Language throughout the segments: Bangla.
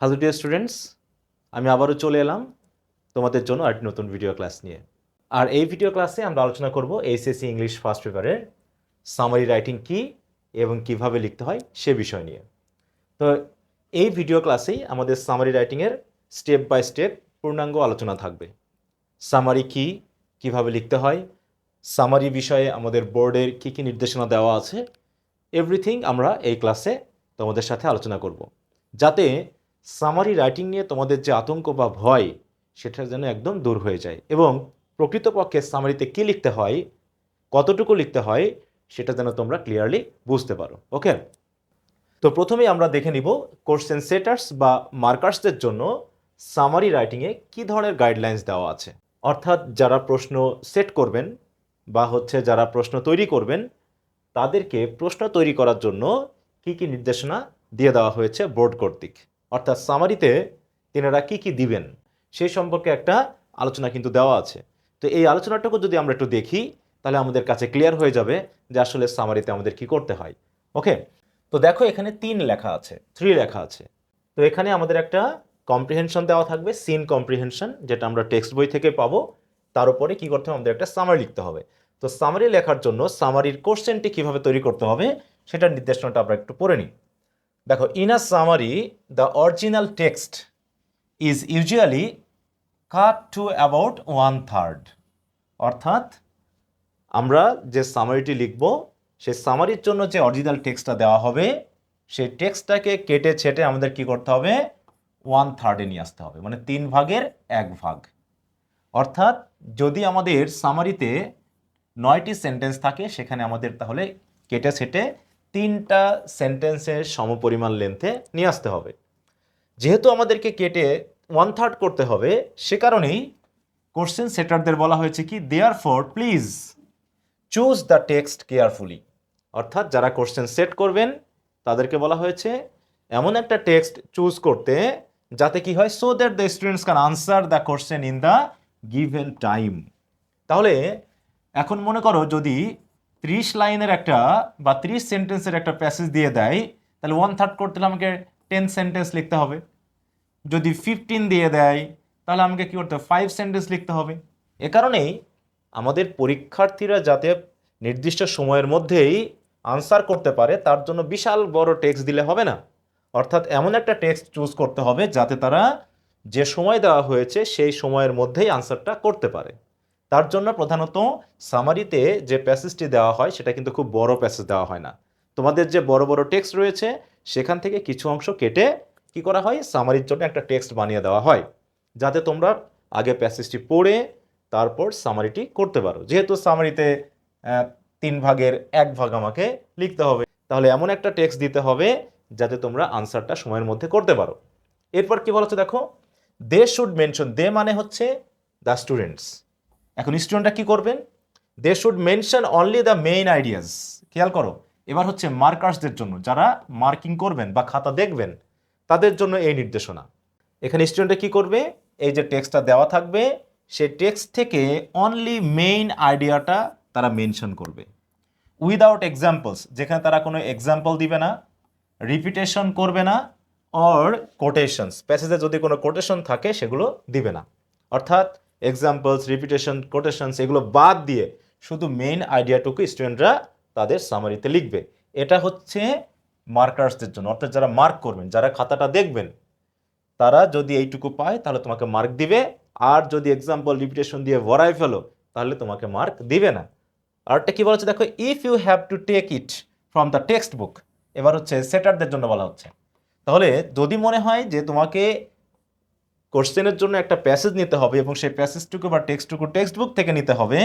হ্যালো ডিয়ার স্টুডেন্টস, আমি আবারও চলে এলাম তোমাদের জন্য আরেকটি নতুন ভিডিও ক্লাস নিয়ে। আর এই ভিডিও ক্লাসে আমরা আলোচনা করব এইচএসসি ইংলিশ ফার্স্ট পেপারের সামারি রাইটিং কী এবং কিভাবে লিখতে হয় সে বিষয় নিয়ে। তো এই ভিডিও ক্লাসেই আমাদের সামারি রাইটিংয়ের স্টেপ বাই স্টেপ পূর্ণাঙ্গ আলোচনা থাকবে। সামারি কী, কিভাবে লিখতে হয়, সামারি বিষয়ে আমাদের বোর্ডের কী কী নির্দেশনা দেওয়া আছে, এভরিথিং আমরা এই ক্লাসে তোমাদের সাথে আলোচনা করব, যাতে সামারি রাইটিং নিয়ে তোমাদের যে আতঙ্ক বা ভয় সেটা যেন একদম দূর হয়ে যায় এবং প্রকৃতপক্ষে সামারিতে কী লিখতে হয়, কতটুকু লিখতে হয় সেটা যেন তোমরা ক্লিয়ারলি বুঝতে পারো। ওকে, তো প্রথমেই আমরা দেখে নিব কোশ্চেন সেটার্স বা মার্কার্সদের জন্য সামারি রাইটিংয়ে কী ধরনের গাইডলাইন্স দেওয়া আছে। অর্থাৎ যারা প্রশ্ন সেট করবেন বা যারা প্রশ্ন তৈরি করবেন তাদেরকে প্রশ্ন তৈরি করার জন্য কী কী নির্দেশনা দিয়ে দেওয়া হয়েছে বোর্ড কর্তৃক। অর্থাৎ সামারিতে তিনারা কী কী দিবেন সেই সম্পর্কে একটা আলোচনা কিন্তু দেওয়া আছে। তো এই আলোচনাটুকু যদি আমরা একটু দেখি তাহলে আমাদের কাছে ক্লিয়ার হয়ে যাবে যে আসলে সামারিতে আমাদের কি করতে হয়। ওকে, তো দেখো এখানে 3 লেখা আছে, 3 লেখা আছে। তো এখানে আমাদের একটা কম্প্রিহেনশন দেওয়া থাকবে, সিন কম্প্রিহেনশন, যেটা আমরা টেক্সট বই থেকে পাবো। তার উপরে কী করতে হবে, আমাদের একটা সামারি লিখতে হবে। তো সামারি লেখার জন্য সামারির কোশ্চেনটি কীভাবে তৈরি করতে হবে সেটার নির্দেশনাটা আমরা একটু পড়ে নিই। দেখো, in a summary the original text is usually cut to about 1/3। অর্থাৎ আমরা যে সামারিটি লিখব সেই সামারির জন্য যে অরিজিনাল টেক্সটটা দেওয়া হবে সেই টেক্সটটাকে কেটে ছেটে আমাদের কি করতে হবে, 1/3 নিয়ে আসতে হবে, মানে 3 ভাগের 1 ভাগ। অর্থাৎ যদি আমাদের সামারিতে 9টি সেন্টেন্স থাকে সেখানে আমাদের তাহলে কেটে ছেটে 3টা সেন্টেন্সের সমপরিমাণ লেন্থে নিয়ে আসতে হবে। যেহেতু আমাদেরকে কেটে 1/3 করতে হবে, সে কারণেই কোশ্চেন সেটারদের বলা হয়েছে কি, therefore please choose the text carefully. অর্থাৎ যারা কোশ্চেন সেট করবেন তাদেরকে বলা হয়েছে এমন একটা টেক্সট চুজ করতে যাতে কি হয়, so that the students can answer the question in the given time. তাহলে এখন মনে করো যদি 30 লাইনের একটা বা 30 সেন্টেন্সের একটা প্যাসেজ দিয়ে দেয়, তাহলে 1/3 করতে হলে আমাকে 10 সেন্টেন্স লিখতে হবে। যদি 15 দিয়ে দেয় তাহলে আমাকে কী করতে হবে, 5 সেন্টেন্স লিখতে হবে। এ কারণেই আমাদের পরীক্ষার্থীরা যাতে নির্দিষ্ট সময়ের মধ্যেই আনসার করতে পারে তার জন্য বিশাল বড় টেক্সট দিলে হবে না। অর্থাৎ এমন একটা টেক্সট চুজ করতে হবে যাতে তারা যে সময় দেওয়া হয়েছে সেই সময়ের মধ্যেই আনসারটা করতে পারে। তার জন্য প্রধানত সামারিতে যে প্যাসেজটি দেওয়া হয় সেটা কিন্তু খুব বড় প্যাসেজ দেওয়া হয় না। তোমাদের যে বড় বড় টেক্সট রয়েছে সেখান থেকে কিছু অংশ কেটে কি করা হয়, সামারির জন্য একটা টেক্সট বানিয়ে দেওয়া হয় যাতে তোমরা আগে প্যাসেজটি পড়ে তারপর সামারিটি করতে পারো। যেহেতু সামারিতে 3 ভাগের 1 ভাগ আমাকে লিখতে হবে, তাহলে এমন একটা টেক্সট দিতে হবে যাতে তোমরা আনসারটা সময়ের মধ্যে করতে পারো। এরপর কি বলা হচ্ছে দেখো, দে শুড মেনশন, দে মানে হচ্ছে দ্য স্টুডেন্টস। এখন স্টুডেন্টরা কি করবেন, they should mention only the main ideas. খেয়াল করো, এবার হচ্ছে মার্কার্সদের জন্য, যারা মার্কিং করবেন বা খাতা দেখবেন তাদের জন্য এই নির্দেশনা। এখানে স্টুডেন্টরা কি করবে, এই যে টেক্সটটা দেওয়া থাকবে সেই টেক্সট থেকে অনলি মেইন আইডিয়াটা তারা মেনশন করবে, উইদাউট এক্সাম্পলস, যেখানে তারা কোনো এক্সাম্পল দিবে না, রিপিটেশন করবে না, অর কোটেশনস, প্যাসেজে যদি কোনো কোটেশন থাকে সেগুলো দিবে না। অর্থাৎ এক্সাম্পলস, রিপিটেশন, কোটেশনস এগুলো বাদ দিয়ে শুধু মেইন আইডিয়াটুকু স্টুডেন্টরা তাদের সামারিতে লিখবে। এটা হচ্ছে মার্কার্সদের জন্য, অর্থাৎ যারা মার্ক করবেন, যারা খাতাটা দেখবেন তারা যদি এইটুকু পায় তাহলে তোমাকে মার্ক দিবে, আর যদি এক্সাম্পল রিপিটেশন দিয়ে ভরাই ফেলো তাহলে তোমাকে মার্ক দিবে না। আরটা কি বলছে দেখো, if you have to take it from the textbook. এবার হচ্ছে সেটারদের জন্য বলা হচ্ছে, তাহলে যদি মনে হয় যে তোমাকে কোশ্চেনের জন্য একটা প্যাসেজ নিতে হবে এবং সেই প্যাসেজটুকু বা টেক্সটটুকু টেক্সট বুক থেকে নিতে হবে,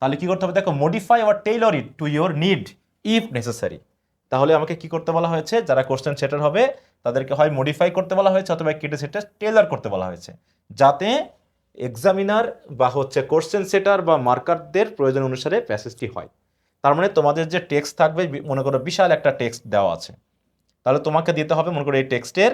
তাহলে কি করতে হবে দেখো, modify or Taylor it to your need if necessary. তাহলে আমাকে কি করতে বলা হয়েছে, যারা কোশ্চেন সেটার হবে তাদেরকে হয় মডিফাই করতে বলা হয়েছে অথবা কেটে সেটা টেইলর করতে বলা হয়েছে, যাতে এক্সামিনার বা কোশ্চেন সেটার বা মার্কারদের প্রয়োজন অনুসারে প্যাসেজটি হয়। তার মানে তোমাদের যে টেক্সট থাকবে, মনে করো বিশাল একটা টেক্সট দেওয়া আছে, তাহলে তোমাকে দিতে হবে মনে করো এই টেক্সটের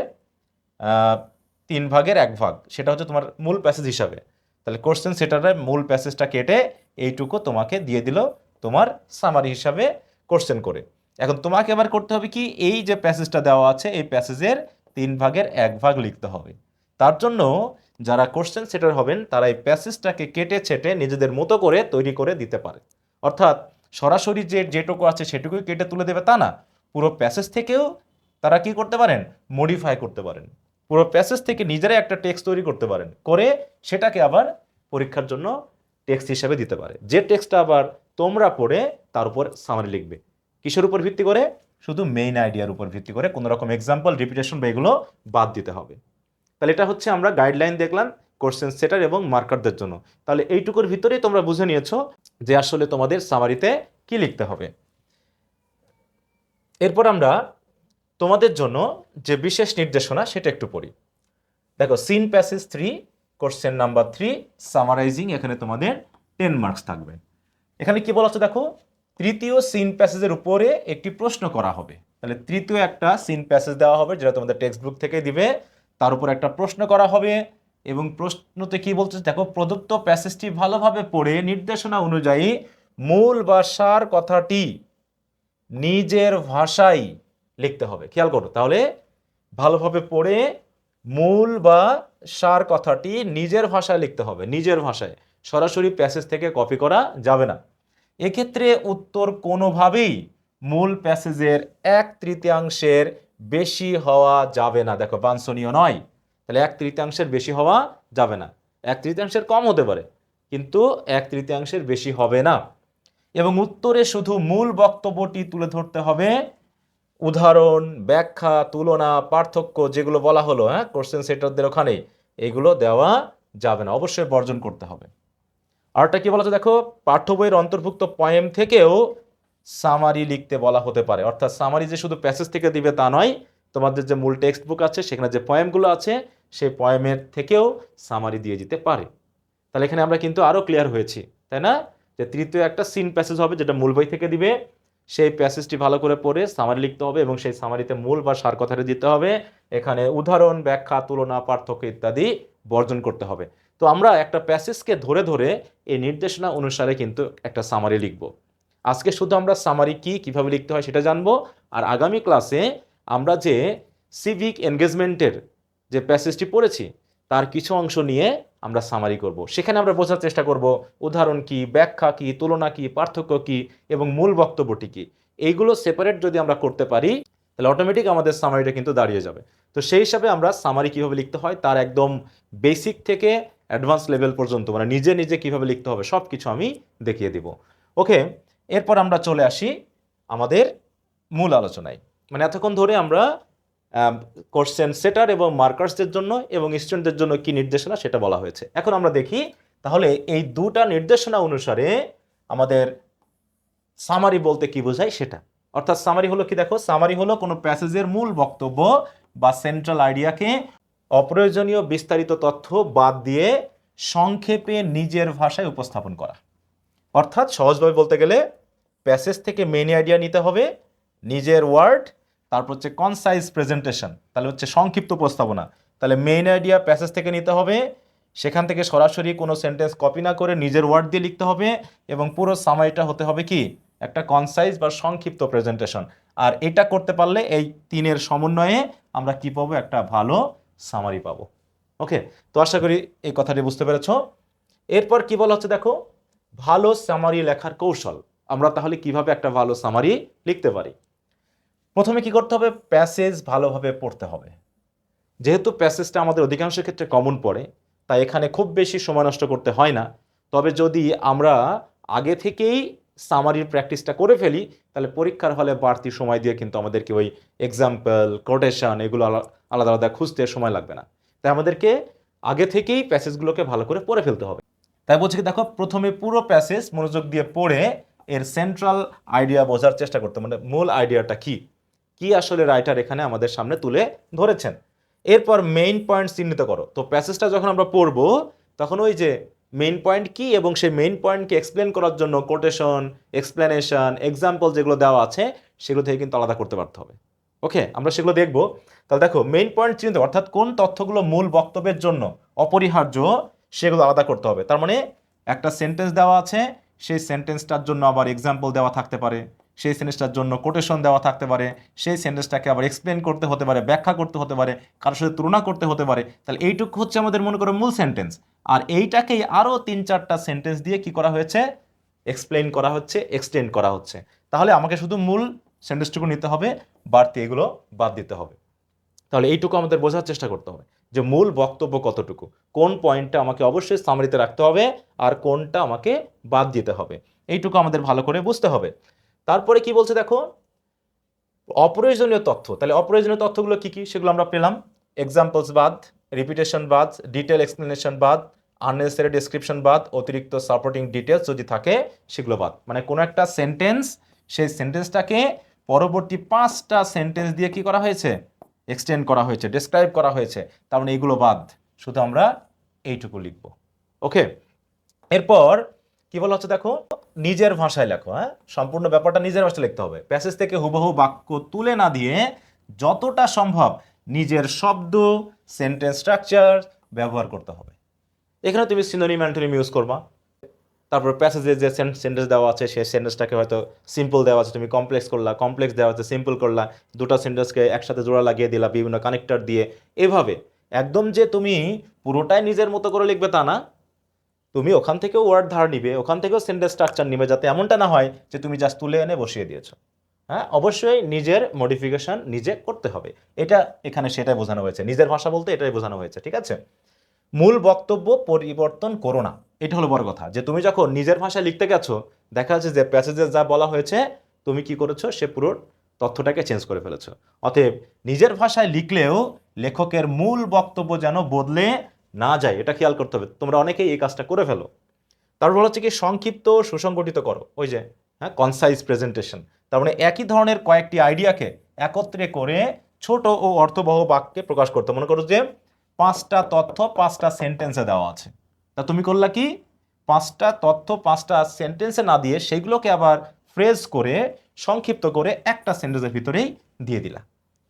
3 ভাগের 1 ভাগ, সেটা হচ্ছে তোমার মূল প্যাসেজ হিসাবে। তাহলে কোশ্চেন সেটারের মূল প্যাসেজটা কেটে এইটুকু তোমাকে দিয়ে দিল তোমার সামারি হিসাবে কোশ্চেন করে। এখন তোমাকে এবার করতে হবে কি, এই যে প্যাসেজটা দেওয়া আছে এই প্যাসেজের 3/1 লিখতে হবে। তার জন্য যারা কোশ্চেন সেটার হবেন তারা এই প্যাসেজটাকে কেটে ছেটে নিজেদের মতো করে তৈরি করে দিতে পারে। অর্থাৎ সরাসরি যেটুকু আছে সেটুকুই কেটে তুলে দেবে তা না, পুরো প্যাসেজ থেকেও তারা কি করতে পারেন, মডিফাই করতে পারেন। পুরো প্যাসেজ থেকে নিজেরাই একটা টেক্সট তৈরি করতে পারেন, করে সেটাকে আবার পরীক্ষার জন্য টেক্সট হিসাবে দিতে পারে। যে টেক্সটটা আবার তোমরা পড়ে তার উপর সামারি লিখবে। কিসের উপর ভিত্তি করে? শুধু মেইন আইডিয়ার উপর ভিত্তি করে, কোনো রকম এক্সাম্পল, রিপিটেশন বা এগুলো বাদ দিতে হবে। তাহলে এটা হচ্ছে আমরা গাইডলাইন দেখলাম কোশ্চেন সেটার এবং মার্কারদের জন্য। তাহলে এইটুকুর ভিতরেই তোমরা বুঝে নিয়েছো যে আসলে তোমাদের সামারিতে কি লিখতে হবে। এরপর আমরা তোমাদের জন্য যে বিশেষ নির্দেশনা সেটা একটু পড়ি। দেখো, seen passage 3 question number 3 summarising, এখানে তোমাদের 10 মার্কস থাকবে। এখানে কি বলা আছে দেখো, তৃতীয় সিন প্যাসেজের উপরে একটি প্রশ্ন করা হবে। তাহলে তৃতীয় একটা সিন প্যাসেজ দেওয়া হবে যেটা তোমাদের টেক্সট বুক থেকে দিবে, তার উপর একটা প্রশ্ন করা হবে এবং প্রশ্নতে কি বলছে দেখো, প্রদত্ত প্যাসেজটি ভালোভাবে পড়ে নির্দেশনা অনুযায়ী মূল বা সার কথাটি নিজের ভাষায় লিখতে হবে। খেয়াল করো, তাহলে ভালোভাবে পড়ে মূল বা সার কথাটি নিজের ভাষায় লিখতে হবে, নিজের ভাষায়, সরাসরি প্যাসেজ থেকে কপি করা যাবে না। এক্ষেত্রে উত্তর কোনোভাবেই মূল প্যাসেজের 1/3 বেশি হওয়া যাবে না। দেখো, বাঞ্ছনীয় নয়। তাহলে 1/3 বেশি হওয়া যাবে না। 1/3 কম হতে পারে, কিন্তু 1/3 বেশি হবে না। এবং উত্তরে শুধু মূল বক্তব্যটি তুলে ধরতে হবে। উদাহরণ, ব্যাখ্যা, তুলনা, পার্থক্য যেগুলো বলা হলো কোশ্চেন সেটারদের ওখানে, এগুলো দেওয়া যাবে না, অবশ্যই বর্জন করতে হবে। আরটা কি বলা যায় দেখো, পাঠ্য বইয়ের অন্তর্ভুক্ত পয়েম থেকেও সামারি লিখতে বলা হতে পারে। অর্থাৎ সামারি যে শুধু প্যাসেজ থেকে দিবে তা নয়, তোমাদের যে মূল টেক্সট বুক আছে সেখানে যে পয়েমগুলো আছে সেই পয়েমের থেকেও সামারি দিয়ে দিতে পারে। তাহলে এখানে আমরা কিন্তু আরও ক্লিয়ার হয়েছি, তাই না? যে তৃতীয় একটা সিন প্যাসেজ হবে যেটা মূল বই থেকে দিবে, সেই প্যাসেজটি ভালো করে পড়ে সামারি লিখতে হবে এবং সেই সামারিতে মূল বা সার কথাটা দিতে হবে। এখানে উদাহরণ, ব্যাখ্যা, তুলনা, পার্থক্য ইত্যাদি বর্জন করতে হবে। তো আমরা একটা প্যাসেজকে ধরে ধরে এই নির্দেশনা অনুসারে কিন্তু একটা সামারি লিখব। আজকে শুধু আমরা সামারি কিভাবে লিখতে হয় সেটা জানবো। আর আগামী ক্লাসে আমরা যে সিভিক এনগেজমেন্টের যে প্যাসেজটি পড়েছি তার কিছু অংশ নিয়ে আমরা সামারি করব। সেখানে আমরা বোঝার চেষ্টা করব উদাহরণ কি, ব্যাখ্যা কি, তুলনা কি, পার্থক্য কি এবং মূল বক্তব্যটি কি। এইগুলো সেপারেট যদি আমরা করতে পারি তাহলে অটোমেটিক আমাদের সামারিটা কিন্তু দাঁড়িয়ে যাবে। তো সেই হিসাবে আমরা সামারি কিভাবে লিখতে হয় তার একদম বেসিক থেকে অ্যাডভান্স লেভেল পর্যন্ত, মানে নিজে নিজে কিভাবে লিখতে হবে সব কিছু আমি দেখিয়ে দিব। ওকে, এরপর আমরা চলে আসি আমাদের মূল আলোচনায়। মানে এতক্ষণ ধরে আমরা কোশ্চেন সেটার এবং মার্কার্সদের জন্য এবং স্টুডেন্টদের জন্য কি নির্দেশনা সেটা বলা হয়েছে। এখন আমরা দেখি তাহলে এই দুটা নির্দেশনা অনুসারে আমাদের সামারি বলতে কি বোঝায় সেটা। অর্থাৎ সামারি হলো কি দেখো, সামারি হলো কোনো প্যাসেজের মূল বক্তব্য বা সেন্ট্রাল আইডিয়াকে অপ্রয়োজনীয় বিস্তারিত তথ্য বাদ দিয়ে সংক্ষেপে নিজের ভাষায় উপস্থাপন করা। অর্থাৎ সহজভাবে বলতে গেলে প্যাসেজ থেকে মেইন আইডিয়া নিতে হবে, নিজের ওয়ার্ড, তারপর হচ্ছে কনসাইজ প্রেজেন্টেশন, তাহলে হচ্ছে সংক্ষিপ্ত উপস্থাপনা। তাহলে মেইন আইডিয়া প্যাসেজ থেকে নিতে হবে, সেখান থেকে সরাসরি কোনো সেন্টেন্স কপি না করে নিজের ওয়ার্ড দিয়ে লিখতে হবে এবং পুরো সামারিটা হতে হবে কি একটা কনসাইজ বা সংক্ষিপ্ত প্রেজেন্টেশন। আর এটা করতে পারলে এই তিনের সমন্বয়ে আমরা কি পাবো, একটা ভালো সামারি পাবো। ওকে, তো আশা করি এই কথাটি বুঝতে পেরেছো। এরপর কি বলা হচ্ছে দেখো, ভালো সামারি লেখার কৌশল। আমরা তাহলে কিভাবে একটা ভালো সামারি লিখতে পারি। প্রথমে কি করতে হবে, প্যাসেজ ভালোভাবে পড়তে হবে। যেহেতু প্যাসেজটা আমাদের অধিকাংশ ক্ষেত্রে কমন পড়ে তাই এখানে খুব বেশি সময় নষ্ট করতে হয় না। তবে যদি আমরা আগে থেকেই সামারির প্র্যাকটিসটা করে ফেলি তাহলে পরীক্ষার হলে বাড়তি সময় দিয়ে কিন্তু আমাদেরকে ওই এক্সাম্পল, কোটেশন এগুলো আলাদা আলাদা খুঁজতে সময় লাগবে না। তাই আমাদেরকে আগে থেকেই প্যাসেজগুলোকে ভালো করে পড়ে ফেলতে হবে। তাই বলছি কি দেখো, প্রথমে পুরো প্যাসেজ মনোযোগ দিয়ে পড়ে এর সেন্ট্রাল আইডিয়া বোঝার চেষ্টা করতে, মানে মূল আইডিয়াটা কি আসলে রাইটার এখানে আমাদের সামনে তুলে ধরেছেন। এরপর মেইন পয়েন্ট চিহ্নিত করো। তো প্যাসেজটা যখন আমরা পড়বো তখন ওই যে মেইন পয়েন্ট কি এবং সেই মেইন পয়েন্টকে এক্সপ্লেন করার জন্য কোটেশন, এক্সপ্লেনেশন, এক্সাম্পল যেগুলো দেওয়া আছে সেগুলো থেকে কিন্তু আলাদা করতে পারতে হবে। ওকে, আমরা সেগুলো দেখবো। তাহলে দেখো, মেইন পয়েন্ট চিহ্নিত অর্থাৎ কোন তথ্যগুলো মূল বক্তব্যের জন্য অপরিহার্য সেগুলো আলাদা করতে হবে। তার মানে একটা সেন্টেন্স দেওয়া আছে, সেই সেন্টেন্সটার জন্য আবার এক্সাম্পল দেওয়া থাকতে পারে, সেই সেন্টেন্সটার জন্য কোটেশন দেওয়া থাকতে পারে, সেই সেন্টেন্সটাকে আবার এক্সপ্লেন করতে হতে পারে, ব্যাখ্যা করতে হতে পারে, কারোর সাথে তুলনা করতে হতে পারে। তাহলে এইটুকু হচ্ছে আমাদের মনে করো মূল সেন্টেন্স, আর এইটাকেই আরও 3-4টা সেন্টেন্স দিয়ে কি করা হয়েছে, এক্সপ্লেন করা হচ্ছে, এক্সটেন্ড করা হচ্ছে। তাহলে আমাকে শুধু মূল সেন্টেন্সটুকু নিতে হবে, বাড়তি এগুলো বাদ দিতে হবে। তাহলে এইটুকু আমাদের বোঝার চেষ্টা করতে হবে যে মূল বক্তব্য কতটুকু, কোন পয়েন্টটা আমাকে অবশ্যই সামারিতে রাখতে হবে আর কোনটা আমাকে বাদ দিতে হবে, এইটুকু আমাদের ভালো করে বুঝতে হবে। তারপরে কি বলছে দেখো, অপ্রয়োজনীয় তথ্য। তাহলে অপ্রয়োজনীয় তথ্যগুলো কি কি সেগুলো আমরা পেলাম, এক্সাম্পলস বাদ, রিপিটেশন বাদ, ডিটেল এক্সপ্লেনেশন বাদ, আননেসেসারি ডেসক্রিপশন বাদ, অতিরিক্ত সাপোর্টিং ডিটেলস যদি থাকে সেগুলো বাদ। মানে কোনো একটা সেন্টেন্স, সেই সেন্টেন্সটাকে পরবর্তী 5টা সেন্টেন্স দিয়ে কি করা হয়েছে, এক্সটেন্ড করা হয়েছে, ডেসক্রাইব করা হয়েছে, তার মানে এইগুলো বাদ, শুধু আমরা এইটুকু লিখব। ওকে, এরপর কি বলা হচ্ছে দেখো, নিজের ভাষায় লেখো। হ্যাঁ, সম্পূর্ণ ব্যাপারটা নিজের ভাষায় লিখতে হবে, প্যাসেজ থেকে হুবহু বাক্য তুলে না দিয়ে যতটা সম্ভব নিজের শব্দ, সেন্টেন্স স্ট্রাকচার ব্যবহার করতে হবে। এখানে তুমি সিনোনিম অ্যান্টোনিম ইউজ করবা। তারপর প্যাসেজে যে সেন্টেন্স দেওয়া আছে সেই সেন্টেন্সটাকে হয়তো সিম্পল দেওয়া আছে, তুমি কমপ্লেক্স করলা, কমপ্লেক্স দেওয়া আছে সিম্পল করলা, দুটো সেন্টেন্সকে একসাথে জোড়া লাগিয়ে দিলা বিভিন্ন কানেক্টর দিয়ে। এভাবে একদম যে তুমি পুরোটাই নিজের মতো করে লিখবে তা না, তুমি ওখান থেকেও ওয়ার্ড ধার নিবে, ওখান থেকেও সেন্টেন্স স্ট্রাকচার নিবে, যাতে এমনটা না হয় যে তুমি জাস্ট তুলে এনে বসিয়ে দিয়েছো। হ্যাঁ, অবশ্যই নিজের মডিফিকেশন নিজে করতে হবে, এটা এখানে সেটাই বোঝানো হয়েছে, নিজের ভাষা বলতে এটাই বোঝানো হয়েছে। ঠিক আছে, মূল বক্তব্য পরিবর্তন করো না, এটা হলো বড় কথা। যে তুমি যখন নিজের ভাষায় লিখতে গেছো, দেখা যাচ্ছে যে প্যাসেজে যা বলা হয়েছে তুমি কি করেছো, সে পুরো তথ্যটাকে চেঞ্জ করে ফেলেছো। অতএব নিজের ভাষায় লিখলেও লেখকের মূল বক্তব্য যেন বদলে না যায়, এটা খেয়াল করতে হবে। তোমরা অনেকেই এই কাজটা করে ফেলো। তারপর হচ্ছে কি, সংক্ষিপ্ত সুসংগঠিত করো, ওই যে হ্যাঁ, কনসাইজ প্রেজেন্টেশন। তার মানে একই ধরনের কয়েকটি আইডিয়াকে একত্রে করে ছোট ও অর্থবহ বাক্যে প্রকাশ করতে। মনে করো যে 5টা তথ্য 5টা সেন্টেন্সে দেওয়া আছে, তা তুমি করলা কি, 5টা তথ্য 5টা সেন্টেন্সে না দিয়ে সেগুলোকে আবার ফ্রেজ করে সংক্ষিপ্ত করে একটা সেন্টেন্সের ভিতরেই দিয়ে দিলা।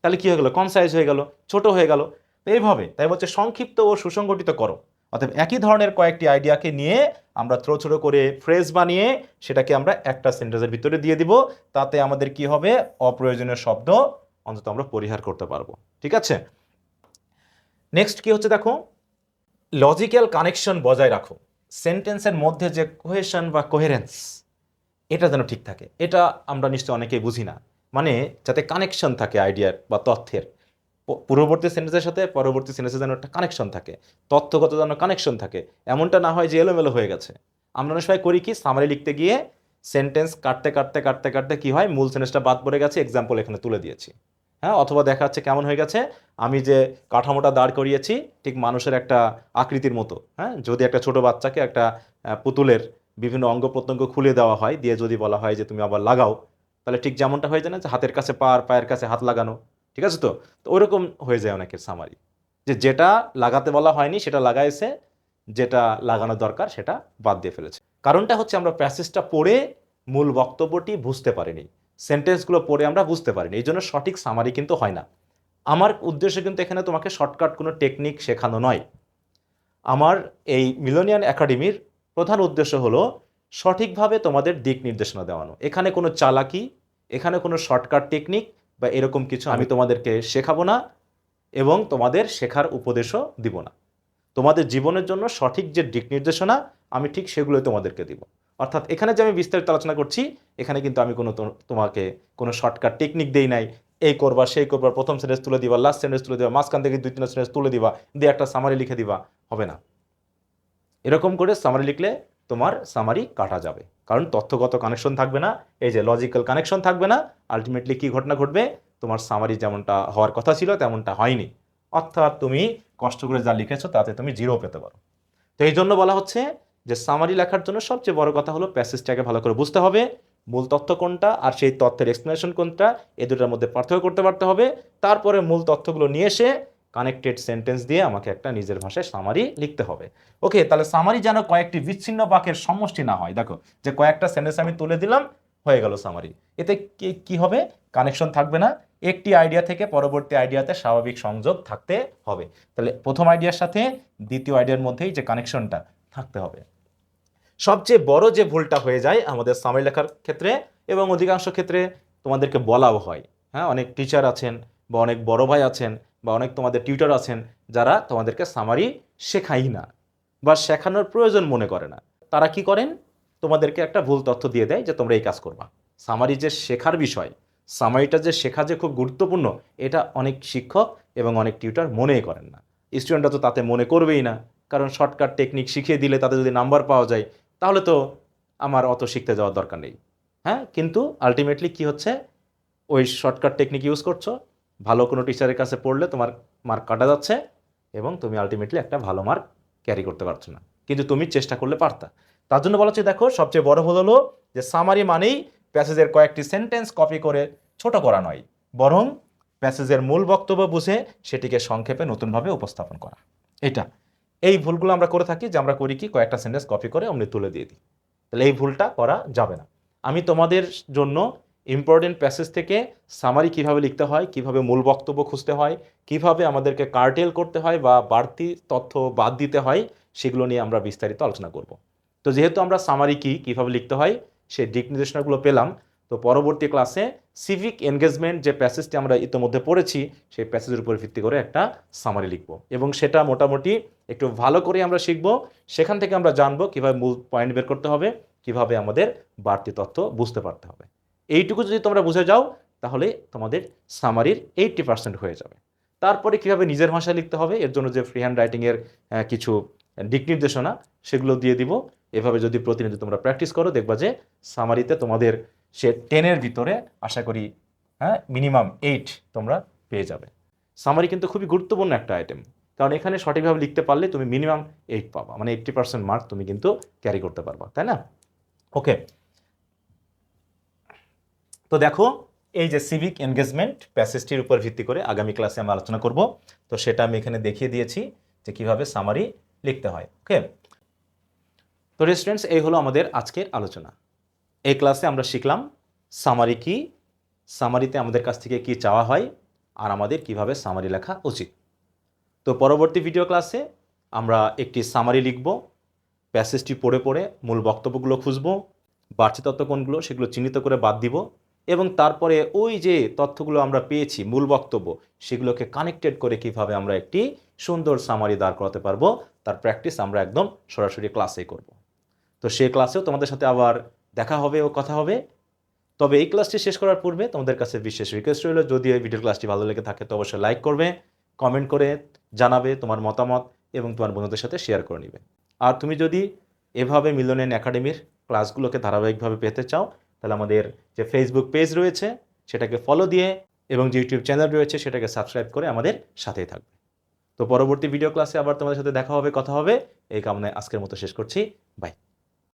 তাহলে কি হয়ে গেল, কনসাইজ হয়ে গেল, ছোট হয়ে গেল। এইভাবে তাই বলছে সংক্ষিপ্ত ও সুসংগঠিত করো। অর্থাৎ একই ধরনের কয়েকটি আইডিয়াকে নিয়ে আমরা ছোট ছোট করে ফ্রেজ বানিয়ে সেটাকে আমরা একটা সেন্টেন্সের ভিতরে দিয়ে দিব। তাতে আমাদের কি হবে, অপ্রয়োজনীয় শব্দ অন্তত আমরা পরিহার করতে পারবো। ঠিক আছে, নেক্সট কি হচ্ছে দেখো, লজিক্যাল কানেকশন বজায় রাখো। সেন্টেন্সের মধ্যে যে কোহেশন বা কোহেরেন্স, এটা যেন ঠিক থাকে। এটা আমরা নিশ্চয়ই অনেকেই বুঝি না, মানে যাতে কানেকশন থাকে আইডিয়ার বা তথ্যের, পূর্ববর্তী সেন্টেন্সের সাথে পরবর্তী সেন্টেন্সে যেন একটা কানেকশন থাকে, তথ্যগত যেন কানেকশন থাকে, এমনটা না হয় যে এলোমেলো হয়ে গেছে। আমরা অনেক সময় করি কি, সামারি লিখতে গিয়ে সেন্টেন্স কাটতে কাটতে কাটতে কাটতে কি হয়, মূল সেন্টেন্সটা বাদ পড়ে গেছে, এক্সাম্পল এখানে তুলে দিয়েছি। হ্যাঁ, অথবা দেখা যাচ্ছে কেমন হয়ে গেছে, আমি যে কাঠামোটা দাঁড় করিয়েছি ঠিক মানুষের একটা আকৃতির মতো। হ্যাঁ, যদি একটা ছোট বাচ্চাকে একটা পুতুলের বিভিন্ন অঙ্গ প্রত্যঙ্গ খুলে দেওয়া হয়, দিয়ে যদি বলা হয় যে তুমি আবার লাগাও, তাহলে ঠিক যেমনটা হয়ে যায় না, যে হাতের কাছে পা আর পায়ের কাছে হাত লাগানো। ঠিক আছে, তো ওইরকম হয়ে যায় অনেকের সামারি, যে যেটা লাগাতে বলা হয়নি সেটা লাগাইছে, যেটা লাগানো দরকার সেটা বাদ দিয়ে ফেলেছে। কারণটা হচ্ছে আমরা প্যাসেজটা পড়ে মূল বক্তব্যটি বুঝতে পারিনি, সেন্টেন্সগুলো পড়ে আমরা বুঝতে পারিনি, এই জন্য সঠিক সামারি কিন্তু হয় না। আমার উদ্দেশ্য কিন্তু এখানে তোমাকে শর্টকাট কোনো টেকনিক শেখানো নয়। আমার এই মিলেনিয়াল একাডেমির প্রধান উদ্দেশ্য হলো সঠিকভাবে তোমাদের দিক নির্দেশনা দেওয়ানো। এখানে কোনো চালাকি, এখানে কোনো শর্টকাট টেকনিক বা এরকম কিছু আমি তোমাদেরকে শেখাবো না, এবং তোমাদের শেখার উপদেশও দিব না। তোমাদের জীবনের জন্য সঠিক যে দিক নির্দেশনা আমি ঠিক সেগুলোই তোমাদেরকে দিব। অর্থাৎ এখানে যে আমি বিস্তারিত আলোচনা করছি, এখানে কিন্তু আমি কোনো তোমাকে কোনো শর্টকাট টেকনিক দেই নাই, এই করবা সেই করবা, প্রথম সেন্টেন্স তুলে দিবা, লাস্ট সেন্টেন্স তুলে দিবা, মাঝখান থেকে 2-3 সেন্টেন্স তুলে দিবা, দিয়ে একটা সামারি লিখে দিবা, হবে না। এরকম করে সামারি লিখলে তোমার সামারি কাটা যাবে, কারণ তথ্যগত কানেকশন থাকবে না, এই যে লজিক্যাল কানেকশন থাকবে না। আলটিমেটলি কি ঘটনা ঘটবে, তোমার সামারি যেমনটা হওয়ার কথা ছিল তেমনটা হয়নি, অর্থাৎ তুমি কষ্ট করে যা লিখেছো তাতে তুমি 0 পেতে পারো। তো এই জন্য বলা হচ্ছে যে সামারি লেখার জন্য সবচেয়ে বড় কথা হলো প্যাসেজটাকে ভালো করে বুঝতে হবে, মূল তথ্য কোনটা আর সেই তথ্যের এক্সপ্লেনেশন কোনটা, এই দুটার মধ্যে পার্থক্য করতে পারতে হবে। তারপরে মূল তথ্যগুলো নিয়ে এসে কানেক্টেড সেন্টেন্স দিয়ে আমাকে একটা নিজের ভাষায় সামারি লিখতে হবে। ওকে, তাহলে সামারি যেন কয়েকটি বিচ্ছিন্ন বাক্যের সমষ্টি না হয়। দেখো যে কয়েকটা সেন্টেন্স আমি তুলে দিলাম, হয়ে গেল সামারি, এতে কি হবে, কানেকশন থাকবে না, একটি আইডিয়া থেকে পরবর্তী আইডিয়াতে স্বাভাবিক সংযোগ থাকতে হবে। তাহলে প্রথম আইডিয়ার সাথে দ্বিতীয় আইডিয়ার মধ্যেই যে কানেকশনটা থাকতে হবে। সবচেয়ে বড় যে ভুলটা হয়ে যায় আমাদের সামারি লেখার ক্ষেত্রে, এবং অধিকাংশ ক্ষেত্রে তোমাদেরকে বলাও হয়। হ্যাঁ, অনেক টিচার আছেন বা অনেক বড় ভাই আছেন বা অনেক তোমাদের টিউটর আছেন যারা তোমাদেরকে সামারি শেখাই না বা শেখানোর প্রয়োজন মনে করে না। তারা কি করেন, তোমাদেরকে একটা ভুল তথ্য দিয়ে দেয় যে তোমরা এই কাজ করবা। সামারি যে শেখার বিষয়, সামারিটা যে শেখা যে খুব গুরুত্বপূর্ণ, এটা অনেক শিক্ষক এবং অনেক টিউটর মনেই করেন না। স্টুডেন্টরা তো তাতে মনে করবেই না, কারণ শর্টকাট টেকনিক শিখিয়ে দিলে তাতে যদি নাম্বার পাওয়া যায় তাহলে তো আমার অত শিখতে যাওয়ার দরকার নেই। হ্যাঁ, কিন্তু আলটিমেটলি কি হচ্ছে, ওই শর্টকাট টেকনিক ইউজ করছো, ভালো কোনো টিচারের কাছে পড়লে তোমার মার্ক কাটা যাচ্ছে এবং তুমি আলটিমেটলি একটা ভালো মার্ক ক্যারি করতে পারছো না, কিন্তু তুমি চেষ্টা করলে পারতা। তার জন্য বলা হচ্ছে, দেখো সবচেয়ে বড় ভুল হলো যে সামারি মানেই প্যাসেজের কয়েকটি সেন্টেন্স কপি করে ছোট করা নয়, বরং প্যাসেজের মূল বক্তব্য বুঝে সেটিকে সংক্ষেপে নতুনভাবে উপস্থাপন করা। এই ভুলগুলো আমরা করে থাকি, যে আমরা করি কি, কয়েকটা সেন্টেন্স কপি করে অমনি তুলে দিয়ে দিই। তাহলে এই ভুলটা করা যাবে না। আমি তোমাদের জন্য ইম্পর্টেন্ট প্যাসেজ থেকে সামারি কিভাবে লিখতে হয়, কিভাবে মূল বক্তব্য খুঁজতে হয়, কিভাবে আমাদেরকে কার্টেল করতে হয় বা বাড়তি তথ্য বাদ দিতে হয়, সেগুলো নিয়ে আমরা বিস্তারিত আলোচনা করব। তো যেহেতু আমরা সামারি কিভাবে লিখতে হয় সেই দিক নির্দেশনাগুলো পেলাম, তো পরবর্তী ক্লাসে সিভিক এনগেজমেন্ট যে প্যাসেজটি আমরা ইতিমধ্যে পড়েছি সেই প্যাসেজের উপর ভিত্তি করে একটা সামারি লিখব এবং সেটা মোটামুটি একটু ভালো করে আমরা শিখব। সেখান থেকে আমরা জানবো কীভাবে মূল পয়েন্ট বের করতে হবে, কিভাবে আমাদের বাড়তি তথ্য বুঝতে পারতে হবে। এইটুকু যদি তোমরা বুঝে যাও তাহলে তোমাদের সামারির 80% হয়ে যাবে। তারপরে কিভাবে নিজের ভাষায় লিখতে হবে এর জন্য যে ফ্রি হ্যান্ড রাইটিংয়ের কিছু দিক নির্দেশনা সেগুলো দিয়ে দিব। এভাবে যদি প্রতিনিয়ত তোমরা প্র্যাকটিস করো, দেখবা যে সামারিতে তোমাদের সে 10-এর ভিতরে আশা করি মিনিমাম 8 তোমরা পেয়ে যাবে। সামারি কিন্তু খুবই গুরুত্বপূর্ণ একটা আইটেম, কারণ এখানে সঠিকভাবে লিখতে পারলে তুমি মিনিমাম 8 পাবা, মানে 80% মার্ক তুমি কিন্তু ক্যারি করতে পারবা, তাই না? ওকে, তো দেখো এই যে সিভিক এনগেজমেন্ট প্যাসেজটির উপর ভিত্তি করে আগামী ক্লাসে আমরা আলোচনা করব। তো সেটা আমি এখানে দেখিয়ে দিয়েছি যে কিভাবে সামারি লিখতে হয়। ওকে, তো স্টুডেন্টস, এই হলো আমাদের আজকের আলোচনা। এই ক্লাসে আমরা শিখলাম সামারি কি, সামারিতে আমাদের কাছ থেকে কি চাওয়া হয়, আর আমাদের কিভাবে সামারি লেখা উচিত। তো পরবর্তী ভিডিও ক্লাসে আমরা একটি সামারি লিখব, প্যাসেজটি পড়ে পড়ে মূল বক্তব্যগুলো খুঁজব, বাড়তি তথ্য কোনগুলো সেগুলো চিহ্নিত করে বাদ দিব এবং তারপরে ওই যে তথ্যগুলো আমরা পেয়েছি মূল বক্তব্য সেগুলোকে কানেক্টেড করে কিভাবে আমরা একটি সুন্দর সামারি দাঁড় করাতে পারবো তার প্র্যাকটিস আমরা একদম সরাসরি ক্লাসেই করব। তো সেই ক্লাসেও তোমাদের সাথে আবার দেখা হবে ও কথা হবে। তবে এই ক্লাসটি শেষ করার পূর্বে তোমাদের কাছে বিশেষ রিকোয়েস্ট রইল, যদি এই ভিডিও ক্লাসটি ভালো লেগে থাকে তো অবশ্যই লাইক করবে, কমেন্ট করে জানাবে তোমার মতামত এবং তোমার বন্ধুদের সাথে শেয়ার করে নিবে। আর তুমি যদি এভাবে মিলনের একাডেমির ক্লাসগুলোকে ধারাবাহিকভাবে পেতে চাও তাহলে আমাদের যে ফেসবুক পেজ রয়েছে সেটাকে ফলো দিয়ে এবং যে ইউটিউব চ্যানেল রয়েছে সেটাকে সাবস্ক্রাইব করে আমাদের সাথেই থাকবে। তো পরবর্তী ভিডিও ক্লাসে আবার তোমাদের সাথে দেখা হবে, কথা হবে। এই কামনায় আজকের মতো শেষ করছি। বাই।